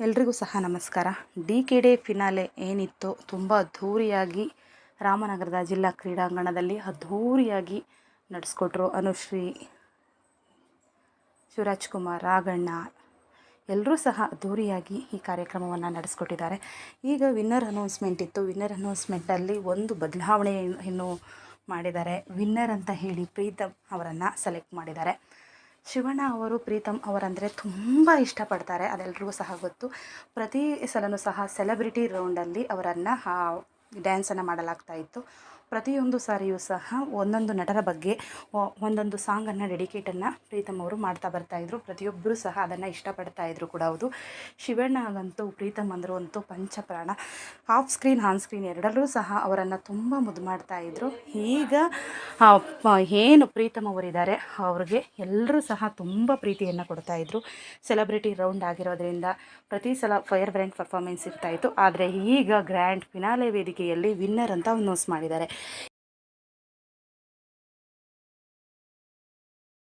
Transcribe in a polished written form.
ಎಲ್ರಿಗೂ ಸಹ ನಮಸ್ಕಾರ. ಡಿ ಫಿನಾಲೆ ಏನಿತ್ತು ತುಂಬ ಅದ್ಧೂರಿಯಾಗಿ ರಾಮನಗರದ ಜಿಲ್ಲಾ ಕ್ರೀಡಾಂಗಣದಲ್ಲಿ ಅದ್ಧೂರಿಯಾಗಿ ನಡೆಸ್ಕೊಟ್ರು. ಅನುಶ್ರೀ, ಶಿವರಾಜ್ ಕುಮಾರ್, ರಾಘಣ್ಣ ಎಲ್ಲರೂ ಸಹ ಅದ್ಧೂರಿಯಾಗಿ ಈ ಕಾರ್ಯಕ್ರಮವನ್ನು ನಡೆಸ್ಕೊಟ್ಟಿದ್ದಾರೆ. ಈಗ ವಿನ್ನರ್ ಅನೌನ್ಸ್ಮೆಂಟ್ ಇತ್ತು. ವಿನ್ನರ್ ಅನೌನ್ಸ್ಮೆಂಟಲ್ಲಿ ಒಂದು ಬದಲಾವಣೆ ಇನ್ನು ಮಾಡಿದ್ದಾರೆ. ವಿನ್ನರ್ ಅಂತ ಹೇಳಿ ಪ್ರೀತಮ್ ಅವರನ್ನು ಸೆಲೆಕ್ಟ್ ಮಾಡಿದ್ದಾರೆ. ಶಿವಣ್ಣ ಅವರು ಪ್ರೀತಮ್ ಅವರಂದರೆ ತುಂಬ ಇಷ್ಟಪಡ್ತಾರೆ, ಅದೆಲ್ಲರಿಗೂ ಸಹ ಗೊತ್ತು. ಪ್ರತಿ ಸಲವೂ ಸಹ ಸೆಲೆಬ್ರಿಟಿ ರೌಂಡಲ್ಲಿ ಅವರನ್ನು ಡ್ಯಾನ್ಸನ್ನು ಮಾಡಲಾಗ್ತಾಯಿತ್ತು. ಪ್ರತಿಯೊಂದು ಸಾರಿಯೂ ಸಹ ಒಂದೊಂದು ನಟರ ಬಗ್ಗೆ ಒಂದೊಂದು ಸಾಂಗನ್ನು ಡೆಡಿಕೇಟನ್ನು ಪ್ರೀತಮ್ ಅವರು ಮಾಡ್ತಾ ಬರ್ತಾಯಿದ್ರು. ಪ್ರತಿಯೊಬ್ಬರೂ ಸಹ ಅದನ್ನು ಇಷ್ಟಪಡ್ತಾಯಿದ್ರು ಕೂಡ. ಹೌದು, ಶಿವಣ್ಣಗಂತೂ ಪ್ರೀತಮ್ ಅಂದರು ಅಂತೂ ಪಂಚಪ್ರಾಣ. ಆಫ್ ಸ್ಕ್ರೀನ್ ಆನ್ ಸ್ಕ್ರೀನ್ ಎರಡರಲ್ಲೂ ಸಹ ಅವರನ್ನು ತುಂಬ ಮುದ್ದು ಮಾಡ್ತಾಯಿದ್ರು. ಈಗ ಏನು ಪ್ರೀತಮ್ ಅವರಿದ್ದಾರೆ ಅವ್ರಿಗೆ ಎಲ್ಲರೂ ಸಹ ತುಂಬ ಪ್ರೀತಿಯನ್ನು ಕೊಡ್ತಾಯಿದ್ರು. ಸೆಲೆಬ್ರಿಟಿ ರೌಂಡ್ ಆಗಿರೋದ್ರಿಂದ ಪ್ರತಿ ಸಲ ಫೈರ್ ಬ್ರ್ಯಾಂಡ್ ಪರ್ಫಾರ್ಮೆನ್ಸ್ ಇರ್ತಾಯಿತ್ತು. ಆದರೆ ಈಗ ಗ್ರ್ಯಾಂಡ್ ಫಿನಾಲೆ ವೇದಿಕೆಯಲ್ಲಿ ವಿನ್ನರ್ ಅಂತ ಅನೌನ್ಸ್ ಮಾಡಿದ್ದಾರೆ.